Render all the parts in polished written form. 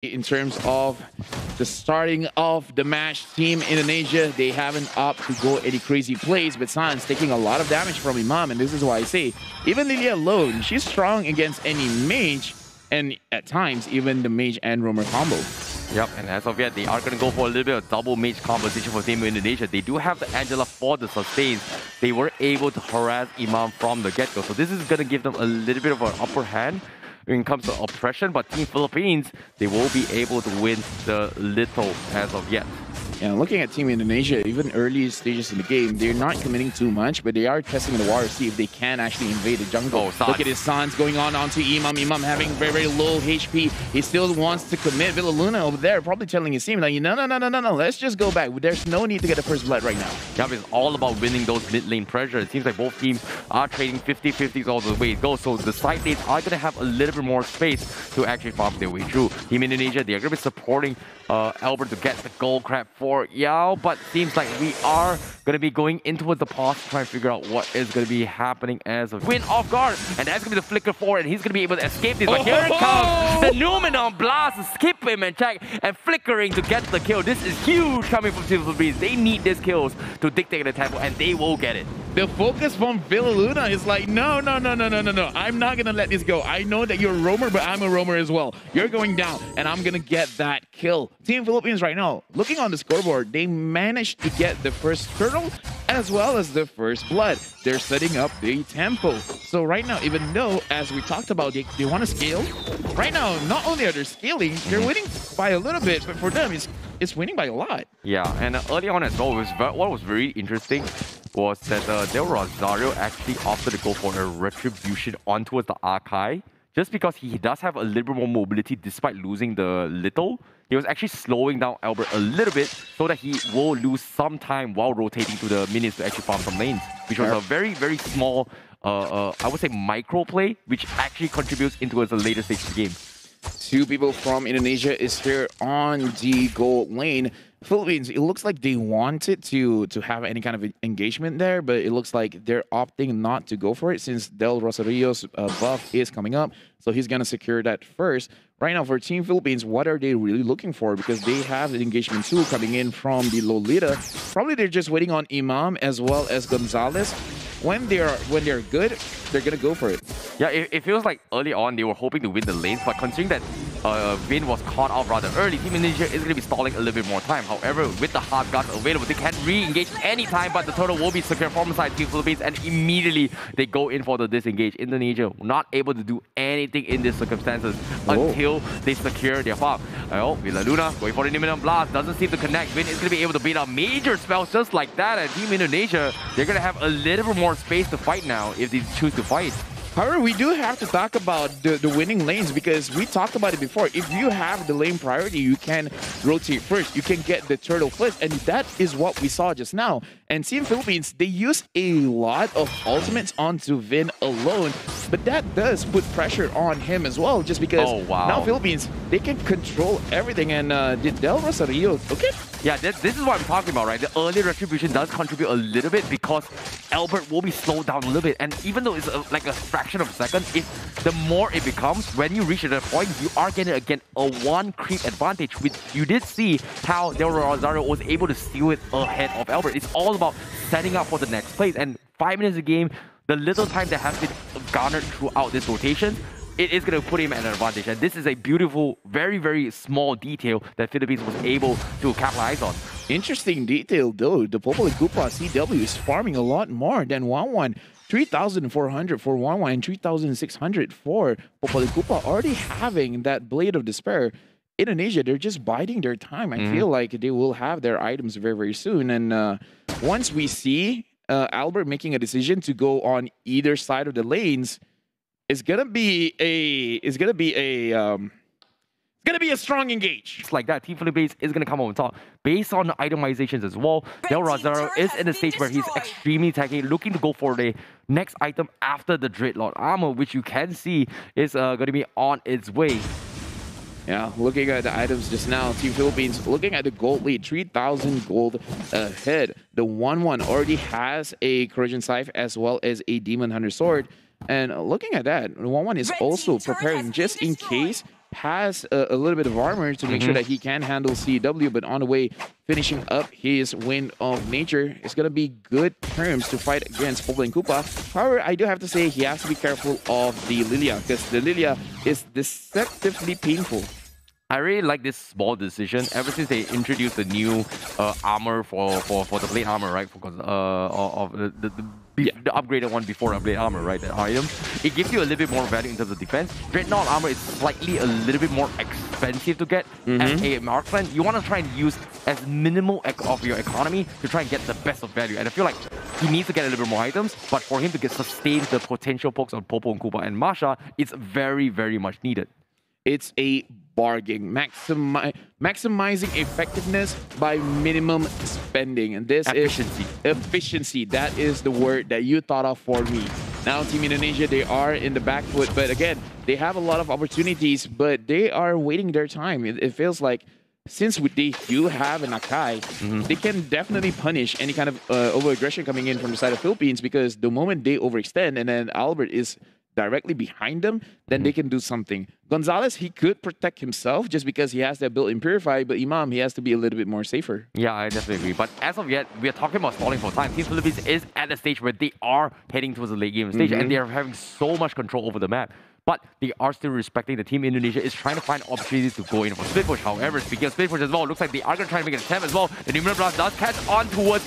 in terms of the starting of the match. Team Indonesia, they haven't opted to go any crazy plays, but San's taking a lot of damage from Imam, and this is why I say, even Lilia alone, she's strong against any mage, and at times, even the mage and roamer combo. Yep, and as of yet, they are going to go for a little bit of double mage composition for Team Indonesia. They do have the Angela for the sustains. They were able to harass Imam from the get-go, so this is going to give them a little bit of an upper hand when it comes to oppression, but Team Philippines, they will be able to win the little as of yet. Yeah, looking at Team Indonesia, even early stages in the game, they're not committing too much, but they are testing the water to see if they can actually invade the jungle. Oh, look at his Sans going on onto Imam. Imam having very, very low HP. He still wants to commit. Villa Luna over there probably telling his team, like, no, let's just go back. There's no need to get the first blood right now. Yep, it's all about winning those mid lane pressure. It seems like both teams are trading 50-50s all the way it goes, so the side lanes are going to have a little bit more space to actually farm their way through. Team Indonesia, they're going to be supporting Albert to get the gold crab for Yao, but seems like we are going to be going in towards the pause to try and figure out what is going to be happening as of win off guard, and that's going to be the flicker forward, and he's going to be able to escape this. But here it comes, the Numenon blast, skip him and check, and flickering to get the kill. This is huge coming from Team Philippines. They need these kills to dictate the tempo, and they will get it. The focus from Villa Luna is like, no. I'm not going to let this go. I know that you're a roamer, but I'm a roamer as well. You're going down, and I'm going to get that kill. Team Philippines right now, looking on the scoreboard, they managed to get the first turtle as well as the first blood. They're setting up the tempo. So right now, even though, as we talked about, they want to scale, right now, not only are they scaling, they're winning by a little bit, but for them, it's winning by a lot. Yeah, and early on as well, what was very interesting was that Del Rosario actually opted to go for a retribution on towards the Archive, just because he does have a little bit more mobility despite losing the little. He was actually slowing down Albert a little bit so that he will lose some time while rotating to the minions to actually farm some lanes, which was a very, very small, I would say, micro play, which actually contributes into the later stage of the game. Two people from Indonesia is here on the gold lane. Philippines, it looks like they wanted to have any kind of engagement there, but it looks like they're opting not to go for it since Del Rosario's buff is coming up. So he's going to secure that first. Right now, for Team Philippines, what are they really looking for? Because they have the engagement tool coming in from the Lolita. Probably they're just waiting on Imam as well as Gonzalez. When they're good, they're going to go for it. Yeah, it feels like early on they were hoping to win the lanes, but considering that Vin was caught out rather early, Team Indonesia is going to be stalling a little bit more time. However, with the hard guards available, they can re-engage anytime, but the turtle will be secure from the side Team Philippines, and immediately they go in for the disengage. Indonesia not able to do anything in these circumstances until they secure their farm. Oh, Villa Luna going for the Numenon blast, doesn't seem to connect. Vin is going to be able to beat out major spells just like that, and Team Indonesia, they're going to have a little bit more space to fight now if they choose to fight. However, we do have to talk about the winning lanes because we talked about it before. If you have the lane priority, you can rotate first. You can get the turtle first, and that is what we saw just now. And Team Philippines, they use a lot of ultimates onto Vin alone, but that does put pressure on him as well, just because now Philippines, they can control everything. And did Del Rosario, okay? Yeah, this is what I'm talking about, right? The early retribution does contribute a little bit because Albert will be slowed down a little bit. And even though it's like a fraction of a second, the more it becomes, when you reach that point, you are getting, again, a one creep advantage, which you did see how Del Rosario was able to steal it ahead of Albert. It's all about setting up for the next place. And 5 minutes a game, the little time that has been garnered throughout this rotation, it is going to put him at an advantage. And this is a beautiful, very, very small detail that Philippines was able to capitalize on. Interesting detail, though. The Popol Kupa CW is farming a lot more than 1-1. 3,400 for 1-1 and 3,600 for Popol Kupa. Already having that Blade of Despair. Indonesia, they're just biding their time. I feel like they will have their items very, very soon. And once we see Albert making a decision to go on either side of the lanes, it's gonna be a strong engage. It's like that. Team Philippines is gonna come on top based on the itemizations as well. Del Rosario is in a stage where he's extremely tanky, looking to go for the next item after the Dreadlord armor, which you can see is gonna be on its way. Yeah, looking at the items just now, Team Philippines looking at the gold lead, 3,000 gold ahead. The 1-1 already has a Corrosion Scythe as well as a Demon Hunter Sword. And looking at that, 1-1 is also preparing just in case has a little bit of armor to make sure that he can handle CW, but on the way, finishing up his Wind of Nature is going to be good terms to fight against Popo and Koopa. However, I do have to say he has to be careful of the Lilia, because the Lilia is deceptively painful. I really like this small decision. Ever since they introduced the new armor for the blade armor, right? Because of the upgraded one before upgrade armor, right? The item. It gives you a little bit more value in terms of defense. Dreadnought armor is slightly a little bit more expensive to get. As a marksman, you want to try and use as minimal of your economy to try and get the best of value. And I feel like he needs to get a little bit more items, but for him to sustain the potential pokes on Popo and Koopa and Masha, it's very, very much needed. It's a bargain, maximizing effectiveness by minimum spending, and this efficiency. Is efficiency. That is the word that you thought of for me. Now, Team Indonesia, they are in the back foot, but again, they have a lot of opportunities, but they are waiting their time. It feels like since they do have an Akai, they can definitely punish any kind of over-aggression coming in from the side of Philippines, because the moment they overextend and then Albert is directly behind them, then they can do something. Gonzalez, he could protect himself just because he has that built-in Purify, but Imam, he has to be a little bit more safer. Yeah, I definitely agree. But as of yet, we are talking about stalling for time. Team Philippines is at a stage where they are heading towards the late game stage, and they are having so much control over the map. But they are still respecting the Team Indonesia is trying to find opportunities to go in for split push. However, speaking of split push as well, looks like they are going to try to make an attempt as well. The Numinous Blast does catch on towards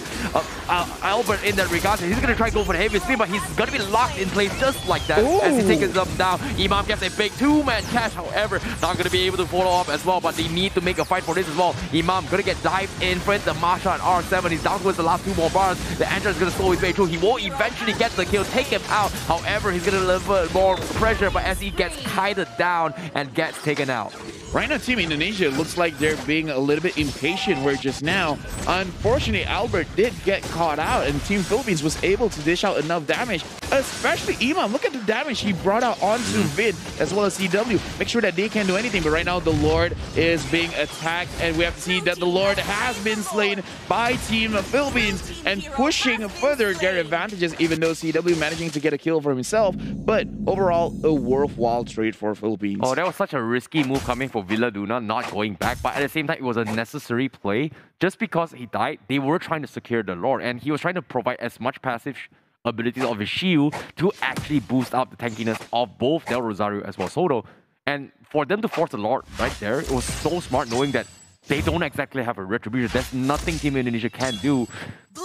Albert in that regard. So he's going to try to go for the heavy spin, but he's going to be locked in place just like that. Ooh. As he takes them down. Imam gets a big two-man catch, however, not going to be able to follow up as well, but they need to make a fight for this as well. Imam going to get dived in front of Masha and R7. He's down towards the last two more bars. The Andra is going to slow his way through. He will eventually get the kill, take him out. However, he's going to deliver more pressure, but as he gets kited down and gets taken out. Right now, Team Indonesia looks like they're being a little bit impatient, where just now, unfortunately, Albert did get caught out, and Team Philippines was able to dish out enough damage, especially Imam. Look at the damage he brought out onto Vid, as well as CW. Make sure that they can't do anything, but right now, the Lord is being attacked, and we have to see that the Lord has been slain by Team Philippines, and pushing further their advantages, even though CW managing to get a kill for himself, but overall, a worthwhile trade for Philippines. Oh, that was such a risky move coming for Villaduna, not going back, but at the same time, it was a necessary play. Just because he died, they were trying to secure the Lord, and he was trying to provide as much passive abilities of his shield to actually boost up the tankiness of both Del Rosario as well as Soto. And for them to force the Lord right there, it was so smart, knowing that they don't exactly have a Retribution. There's nothing Team Indonesia can do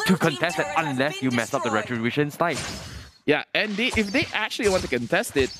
to contest it unless you mess up the Retribution snipe. Yeah, and if they actually want to contest it,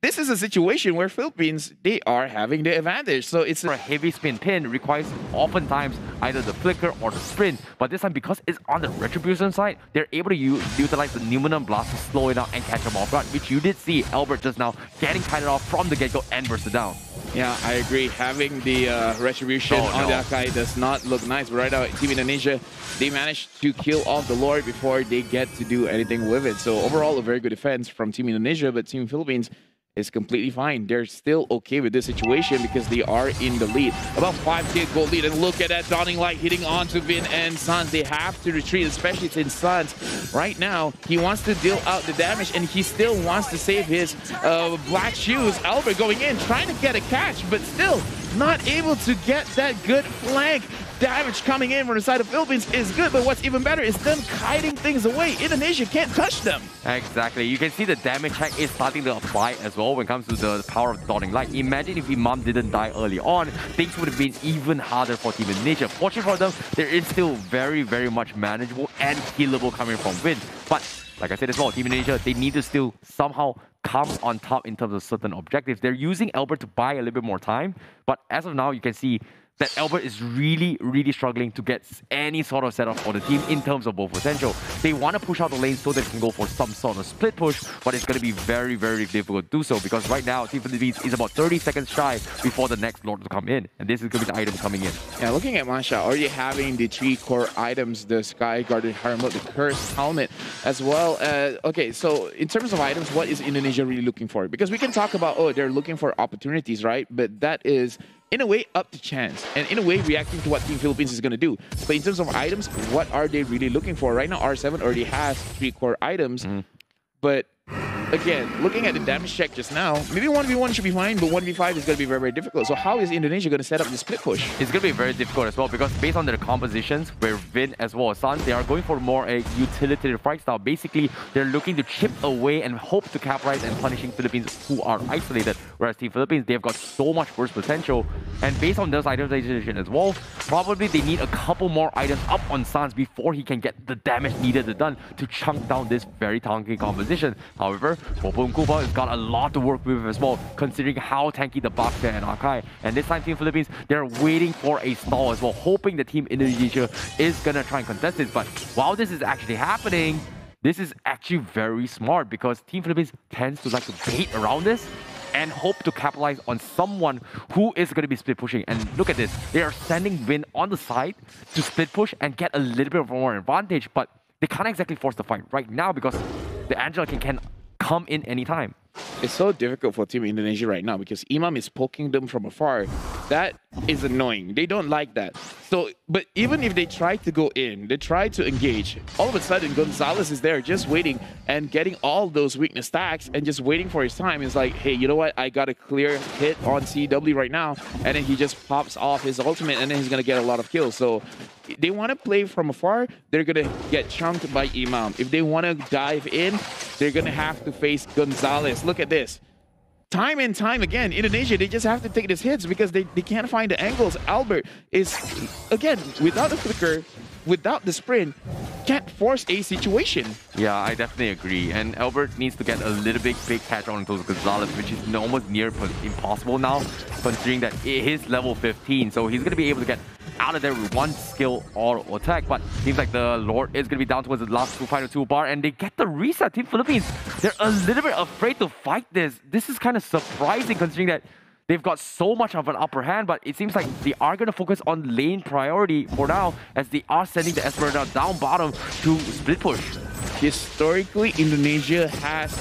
this is a situation where Philippines, they are having the advantage. So it's a heavy spin pin requires oftentimes either the flicker or the sprint. But this time, because it's on the Retribution side, they're able to utilize the Numinous Blast to slow it down and catch them off guard, which you did see Albert just now getting kited off from the get-go and bursted down. Yeah, I agree. Having the Retribution on the Akai does not look nice. But right now, Team Indonesia, they managed to kill off the Lord before they get to do anything with it. So overall, a very good defense from Team Indonesia, but Team Philippines is completely fine. They're still okay with this situation because they are in the lead. About 5k gold lead, and look at that Dawning Light hitting onto Vin and Suns. They have to retreat, especially since Suns right now, he wants to deal out the damage and he still wants to save his black shoes. Albert going in, trying to get a catch, but still not able to get that good flank. Damage coming in from the side of Philippines is good, but what's even better is them kiting things away. Indonesia can't touch them. Exactly. You can see the damage hack is starting to apply as well when it comes to the power of Dawning Light. Imagine if Imam didn't die early on, things would have been even harder for Team Indonesia. Fortunately for them, there is still very, very much manageable and killable coming from Win. But like I said as well, Team Indonesia, they need to still somehow come on top in terms of certain objectives. They're using Albert to buy a little bit more time, but as of now, you can see that Albert is really, really struggling to get any sort of setup for the team in terms of both potential. They want to push out the lane so they can go for some sort of split push, but it's going to be very, very difficult to do so because right now, Team Philippines is about 30 seconds shy before the next Lord to come in, and this is going to be the item coming in. Yeah, looking at Masha, already having the 3 core items, the Sky Guarded Helmet, the Cursed Helmet, as well as... Okay, so in terms of items, what is Indonesia really looking for? Because we can talk about, oh, they're looking for opportunities, right? But that is, in a way, up to chance, and in a way, reacting to what Team Philippines is going to do. But in terms of items, what are they really looking for? Right now, R7 already has 3 core items, but again, looking at the damage check just now, maybe 1v1 should be fine, but 1v5 is going to be very, very difficult. So how is Indonesia going to set up the split push? It's going to be very difficult as well because based on their compositions, where Vin as well as Sun, they are going for more a utilitarian fight style. Basically, they're looking to chip away and hope to capitalize and punishing Philippines who are isolated. Whereas Team Philippines, they've got so much burst potential. And based on those itemization as well, probably they need a couple more items up on Sans before he can get the damage needed to done to chunk down this very tanky composition. However, Popo and Kupa has got a lot to work with as well, considering how tanky the Bakta and Akai. And this time, Team Philippines, they're waiting for a stall as well, hoping the Team Indonesia is gonna try and contest this. But while this is actually happening, this is actually very smart because Team Philippines tends to like to bait around this and hope to capitalize on someone who is going to be split pushing. And look at this. They are sending Vin on the side to split push and get a little bit more advantage, but they can't exactly force the fight right now because the Angela can come in anytime. It's so difficult for Team Indonesia right now because Imam is poking them from afar. That is annoying. They don't like that. So, but even if they try to go in, they try to engage, all of a sudden Gonzalez is there just waiting and getting all those weakness stacks and just waiting for his time. It's like, hey, you know what? I got a clear hit on CW right now. And then he just pops off his ultimate and then he's going to get a lot of kills. So they want to play from afar, they're going to get chunked by Imam. If they want to dive in, they're going to have to face Gonzalez. Look at this. Time and time again, Indonesia, they just have to take these hits because they can't find the angles. Albert is, again, without the flicker, without the sprint, can't force a situation. Yeah, I definitely agree. And Albert needs to get a little bit big catch on those Gonzalez, which is almost near impossible now, considering that it is level 15. So he's going to be able to get out of there with one skill or attack, but seems like the Lord is going to be down towards the last final two bar, and they get the reset. Team Philippines, they're a little bit afraid to fight this. This is kind of surprising considering that they've got so much of an upper hand, but it seems like they are going to focus on lane priority for now as they are sending the Esmeralda down bottom to split push. Historically, Indonesia has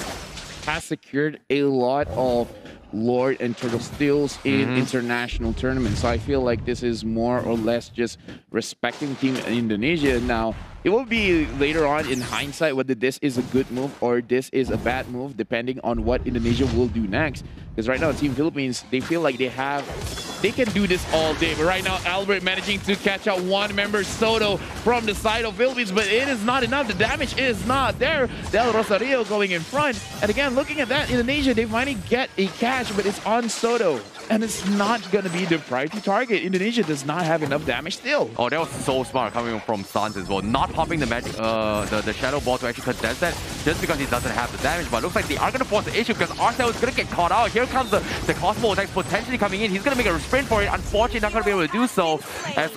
secured a lot of Lord and Turtle Steals in international tournaments. So I feel like this is more or less just respecting Team Indonesia. Now, it will be later on in hindsight whether this is a good move or this is a bad move, depending on what Indonesia will do next. Because right now, Team Philippines, they feel like they can do this all day. But right now, Albert managing to catch out one member, Soto, from the side of Philippines, but it is not enough. The damage is not there. Del Rosario going in front. And again, looking at that, Indonesia, they finally get a catch, but it's on Soto. And it's not going to be the priority target. Indonesia does not have enough damage still. Oh, that was so smart coming from Sans as well. Not popping the magic, the Shadow Ball to actually contest that just because he doesn't have the damage. But it looks like they are going to force the issue because Arcel is going to get caught out. Here comes the Cosmo attacks potentially coming in. He's going to make a sprint for it. Unfortunately, not going to be able to do so as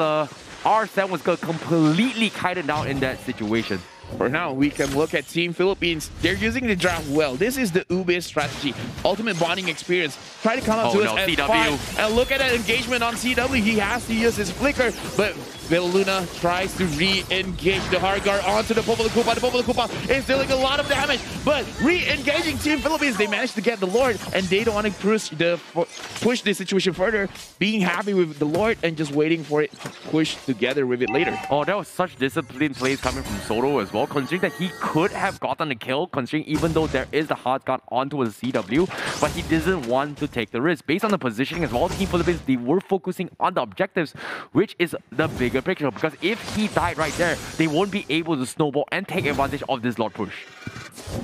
R7 was going to completely kite it down in that situation. For now, we can look at Team Philippines. They're using the draft well. This is the Ube strategy. Ultimate bonding experience. Try to come up to us at CW. 5. And look at that engagement on CW. He has to use his flicker, but Luna tries to re-engage the hard guard onto the Popo Kupa. The Popo Kupa is dealing a lot of damage, but re-engaging Team Philippines. They managed to get the Lord, and they don't want to push the situation further, being happy with the Lord and just waiting for it to push together with it later. Oh, that was such disciplined plays coming from Soto as well, considering that he could have gotten the kill, considering even though there is the hard guard onto a CW, but he doesn't want to take the risk. Based on the positioning as well, Team Philippines, they were focusing on the objectives, which is the bigger picture, because if he died right there, they won't be able to snowball and take advantage of this Lord push.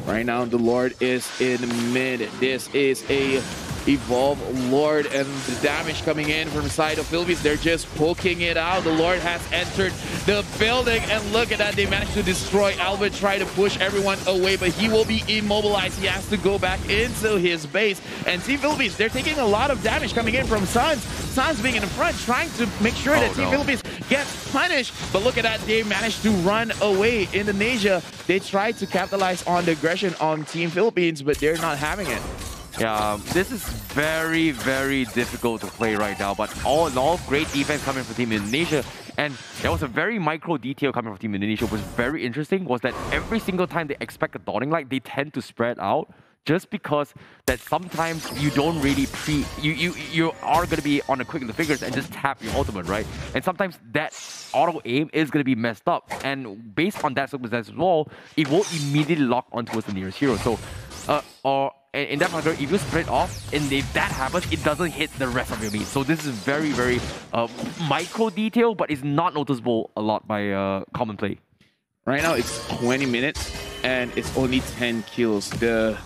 Right now, the Lord is in mid. This is a Evolve Lord, and the damage coming in from the side of Philippines, they're just poking it out. The Lord has entered the building, and look at that, they managed to destroy Albert, try to push everyone away, but he will be immobilized. He has to go back into his base. And Team Philippines, they're taking a lot of damage coming in from Sans. Sans being in the front, trying to make sure that Team Philippines gets punished. But look at that, they managed to run away. Indonesia, they tried to capitalize on the aggression on Team Philippines, but they're not having it. Yeah, this is very, very difficult to play right now, but all in all, great defense coming from Team Indonesia. And there was a very micro detail coming from Team Indonesia, which was very interesting, was that every single time they expect a dawning light, they tend to spread out, just because that sometimes you don't really you are going to be on a quick in the fingers and just tap your ultimate, right? And sometimes that auto aim is going to be messed up, and based on that circumstance as well, it won't immediately lock onto the nearest hero. So or in that particular, if you split off, and if that happens, it doesn't hit the rest of your meat. So this is very, very micro detail, but it's not noticeable a lot by common play. Right now, it's 20 minutes, and it's only 10 kills. The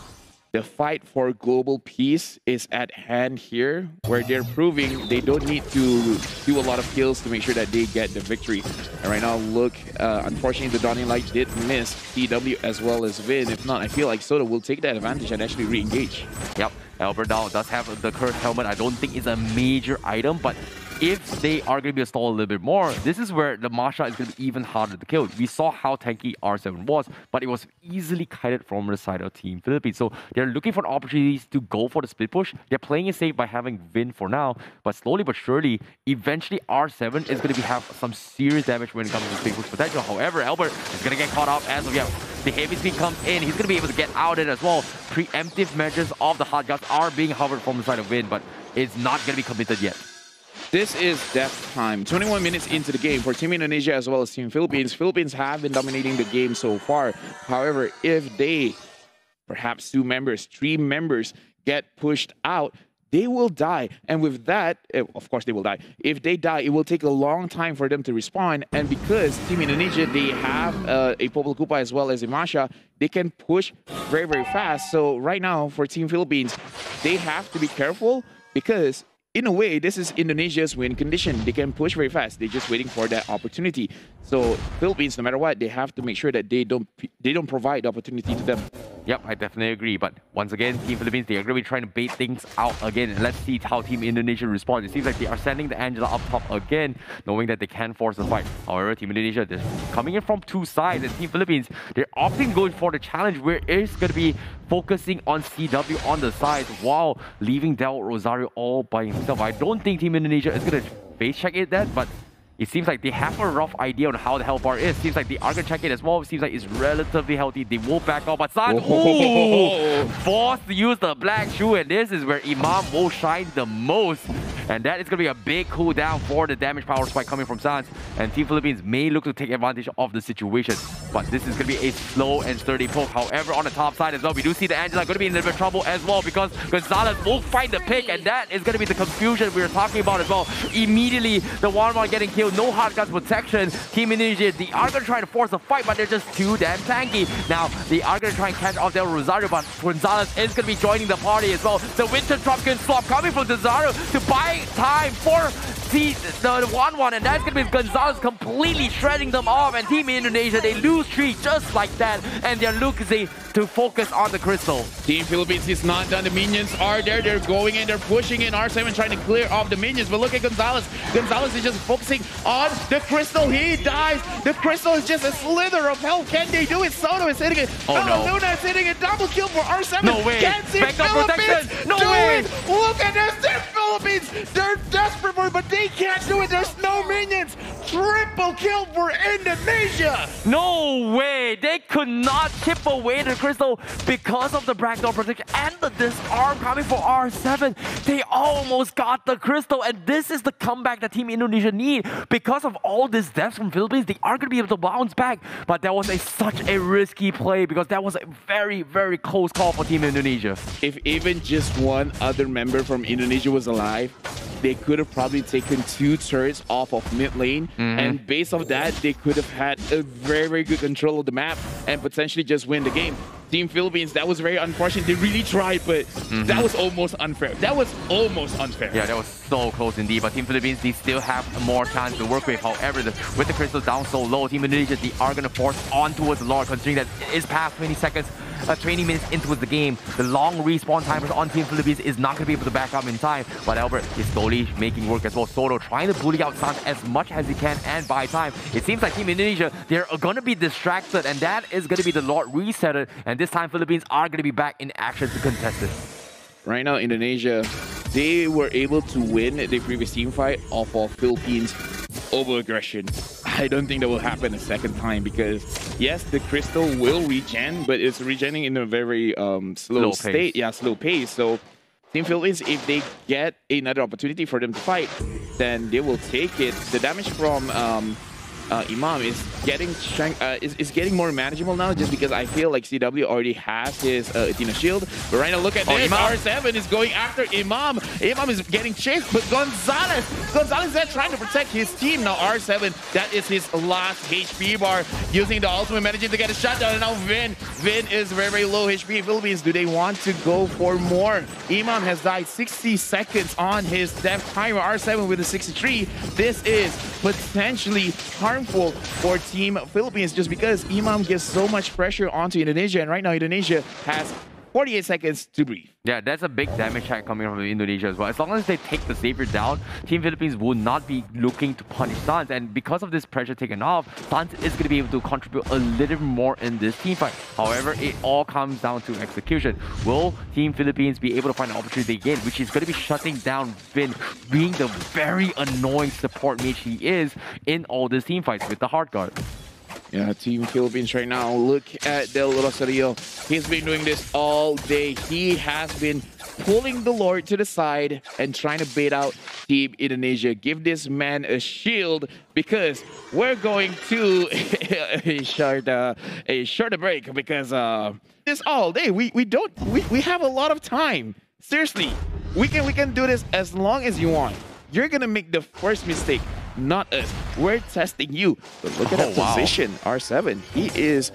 fight for global peace is at hand here, where they're proving they don't need to do a lot of kills to make sure that they get the victory. And right now, look, unfortunately, the Dawning Light did miss TW as well as Vin. If not, I feel like Soda will take that advantage and actually re-engage. Yep, Albert now does have the cursed helmet. I don't think it's a major item, but if they are going to be a stall a little bit more, this is where the Masha is going to be even harder to kill. We saw how tanky R7 was, but it was easily kited from the side of Team Philippines. So they're looking for opportunities to go for the split push. They're playing it safe by having Vin for now, but slowly but surely, eventually R7 is going to have some serious damage when it comes to split push potential. However, Albert is going to get caught up as of yet. The heavy speed comes in. He's going to be able to get out of it as well. Preemptive measures of the hot guts are being hovered from the side of Vin, but it's not going to be committed yet. This is death time. 21 minutes into the game for Team Indonesia as well as Team Philippines. Philippines have been dominating the game so far. However, if they, perhaps 2 members, 3 members, get pushed out, they will die. And with that, of course they will die. If they die, it will take a long time for them to respawn. And because Team Indonesia, they have a Popol Kupa as well as a Masha, they can push very, very fast. So right now, for Team Philippines, they have to be careful because in a way, this is Indonesia's win condition. They can push very fast. They're just waiting for that opportunity. So Philippines, no matter what, they have to make sure that they don't provide the opportunity to them. Yep, I definitely agree. But once again, Team Philippines, they are going to be trying to bait things out again. And let's see how Team Indonesia responds. It seems like they are sending the Angela up top again, knowing that they can force the fight. However, Team Indonesia, they're coming in from 2 sides. And Team Philippines, they're opting going for the challenge where it's going to be focusing on CW on the side while leaving Del Rosario all by himself. I don't think Team Indonesia is going to face check it that, but it seems like they have a rough idea on how the health bar is. Seems like they are going to check it as well. It seems like it's relatively healthy. They will back off. But San, forced to use the black shoe. And this is where Imam will shine the most. And that is going to be a big cooldown for the damage power spike coming from Sans. And Team Philippines may look to take advantage of the situation. But this is going to be a slow and sturdy poke. However, on the top side as well, we do see the Angela going to be in a little bit of trouble as well because Gonzalez will find the pick. And that is going to be the confusion we were talking about as well. Immediately, the 1-1 getting killed. No hard guns protection. Team Indonesia, they are going to try to force a fight, but they're just too damn tanky. Now, they are going to try and catch off Del Rosario, but Gonzalez is going to be joining the party as well. The Winter Trumpkin swap coming from Rosario to buy time for the 1-1, and that's going to be Gonzalez completely shredding them off, and Team Indonesia, they lose 3 just like that, and they're looking to focus on the crystal. Team Philippines is not done. The minions are there. They're going in. They're pushing in. R7 trying to clear off the minions, but look at Gonzalez. Gonzalez is just focusing on the crystal. He dies. The crystal is just a slither of health. Can they do it? Soto is hitting it. Oh no. Luna is hitting it. Double kill for R7. No way. Can't see Philippines. No way. Look at this. They're Philippines. They're desperate for it, but they can't do it. There's no minions. Triple kill for Indonesia. No way. They could not chip away the crystal because of the backdoor protection and the disarm coming for R7. They almost got the crystal, and this is the comeback that Team Indonesia need. Because of all this deaths from Philippines, they are going to be able to bounce back. But that was such a risky play because that was a very, very close call for Team Indonesia. If even just one other member from Indonesia was alive, they could have probably taken 2 turrets off of mid lane. And based on that, they could have had a very, very good control of the map and potentially just win the game. Team Philippines, that was very unfortunate. They really tried, but that was almost unfair. That was almost unfair. Yeah, that was so close indeed. But Team Philippines, they still have more chance to work with. However, with the crystal down so low, Team Indonesia, they are going to force on towards the Lord, considering that it is past 20 seconds. 20 minutes into the game. The long respawn timers on Team Philippines is not going to be able to back up in time. But Albert is slowly making work as well. Soto trying to bully out Sans as much as he can and buy time. It seems like Team Indonesia, they're going to be distracted, and that is going to be the Lord resetted. And this time, Philippines are going to be back in action to contest it. Right now, Indonesia, they were able to win the previous team fight off of Philippines over aggression. I don't think that will happen a second time because, yes, the crystal will regen, but it's regenerating in a very slow state. Pace. Yeah, slow pace. So Team Philippines, if they get another opportunity for them to fight, then they will take it. The damage from Imam is getting more manageable now, just because I feel like CW already has his Athena shield. But right now, look at this. R7 is going after Imam. Imam is getting chased, but Gonzalez there trying to protect his team. Now R7, that is his last HP bar, using the ultimate, managing to get a shutdown. And now Vin is very, very low HP. Philippines, do they want to go for more? Imam has died 60 seconds on his death timer. R7 with a 63. This is potentially harmful for Team Philippines, just because Imam gives so much pressure onto Indonesia, and right now Indonesia has 48 seconds to breathe. Yeah, that's a big damage check coming from Indonesia as well. As long as they take the Savior down, Team Philippines will not be looking to punish Sans. And because of this pressure taken off, Sans is going to be able to contribute a little more in this team fight. However, it all comes down to execution. Will Team Philippines be able to find an opportunity again, which is going to be shutting down Vin, being the very annoying support mage he is in all these team fights with the hard guard. Yeah, Team Philippines right now, look at Del Rosario. He's been doing this all day. He has been pulling the Lord to the side and trying to bait out Team Indonesia. Give this man a shield, because we're going to a shorter break, because this all day. We have a lot of time. Seriously, we can do this as long as you want. You're gonna make the first mistake, not us. We're testing you. But look at that position. R7, he is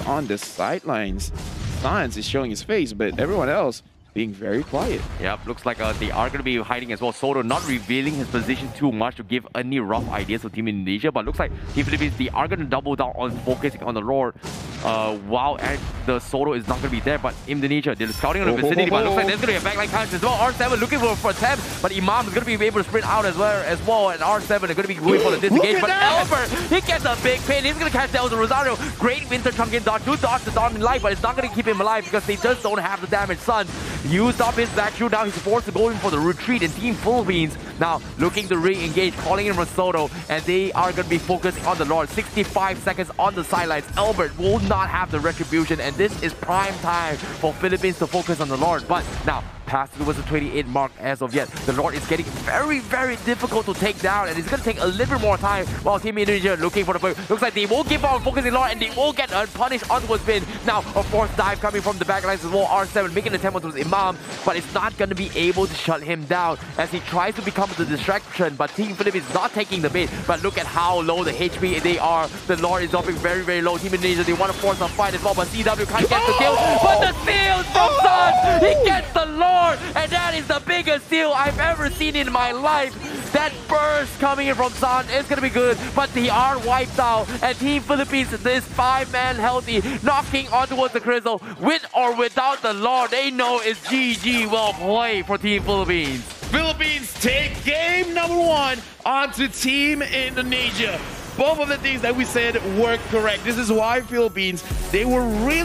on the sidelines. Sans is showing his face, but everyone else being very quiet. Yep, looks like they are going to be hiding as well. Soto not revealing his position too much to give any rough ideas to Team Indonesia, but looks like Team Philippines, they are going to double down on focusing on the Lord. While the Soto is not going to be there, but Indonesia, they're scouting on the vicinity, but looks like there's going to be a backline punch as well. R7 looking for a attempt, but Imam is going to be able to sprint out as well, and R7 are going to be going for the disengage, but Albert, he gets a big pin. He's going to catch down the Rosario. Great Winter Chunkin dodge, do dodge the Dawn in life, but it's not going to keep him alive because they just don't have the damage. Sun used up his back shoot, now he's forced to go in for the retreat, and Team Philippines now looking to re-engage, calling in Soto, and they are going to be focusing on the Lord. 65 seconds on the sidelines. Albert will not have the retribution, and this is prime time for Philippines to focus on the Lord. But now, past towards the 28 mark as of yet, the Lord is getting very, very difficult to take down, and it's going to take a little bit more time while Team Indonesia looking for the break. Looks like they will give up on focusing Lord, and they will get punished onwards Vin. Now, a fourth dive coming from the backlines as well. R7 making an attempt towards Imam, but it's not going to be able to shut him down as he tries to become the distraction, but Team Philippines is not taking the bait. But look at how low the HP they are. The Lord is dropping very, very low. Team Indonesia, they want to force a fight as well, but CW can't get the kill. But the steal from Sun, he gets the Lord, and that is the biggest steal I've ever seen in my life. That burst coming in from Sun is going to be good, but they are wiped out, and Team Philippines, this 5-man healthy, knocking on towards the Crystal. With or without the Lord, they know it's GG. Well played for Team Philippines. Philippines take game number 1 onto Team Indonesia. Both of the things that we said were correct. This is why Philippines, they were really